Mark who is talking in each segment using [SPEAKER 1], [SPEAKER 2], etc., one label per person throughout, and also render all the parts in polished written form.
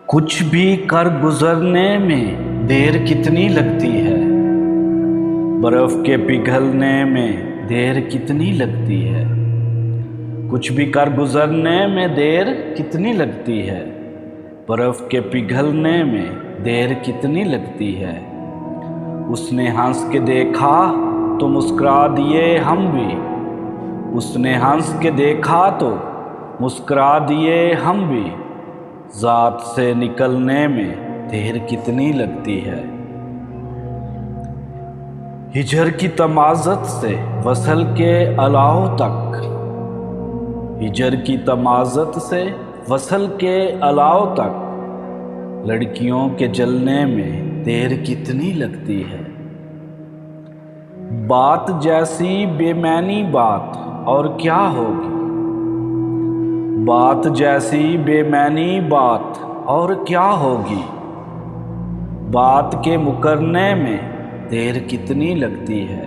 [SPEAKER 1] کچھ بھی کر گزرنے میں دیر کتنی لگتی ہے، برف کے پگھلنے میں دیر کتنی لگتی ہے۔ کچھ بھی کر گزرنے میں دیر کتنی لگتی ہے، برف کے پگھلنے میں دیر کتنی لگتی ہے۔ اس نے ہنس کے دیکھا تو مسکرا دیے ہم بھی، اس نے ہنس کے دیکھا تو مسکرا دیے ہم بھی۔ ذات سے نکلنے میں دیر کتنی لگتی ہے۔ ہجر کی تمازت سے وصل کے الاؤ تک، ہجر کی تمازت سے وصل کے الاؤ تک، لڑکیوں کے جلنے میں دیر کتنی لگتی ہے۔ بات جیسی بے معنی بات اور کیا ہوگی، بات جیسی بے معنی بات اور کیا ہوگی۔ بات کے مکرنے میں دیر کتنی لگتی ہے۔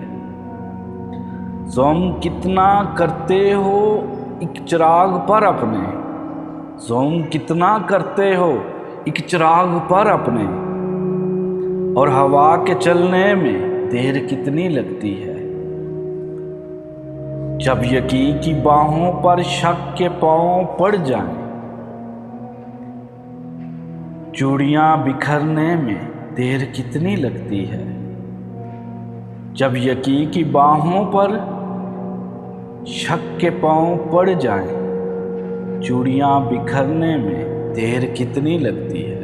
[SPEAKER 1] زوم کتنا کرتے ہو ایک چراغ پر اپنے، زوم کتنا کرتے ہو ایک چراغ پر اپنے، اور ہوا کے چلنے میں دیر کتنی لگتی ہے۔ جب یقین کی باہوں پر شک کے پاؤں پڑ جائیں، چوڑیاں بکھرنے میں دیر کتنی لگتی ہے۔ جب یقین کی باہوں پر شک کے پاؤں پڑ جائیں، چوڑیاں بکھرنے میں دیر کتنی لگتی ہے۔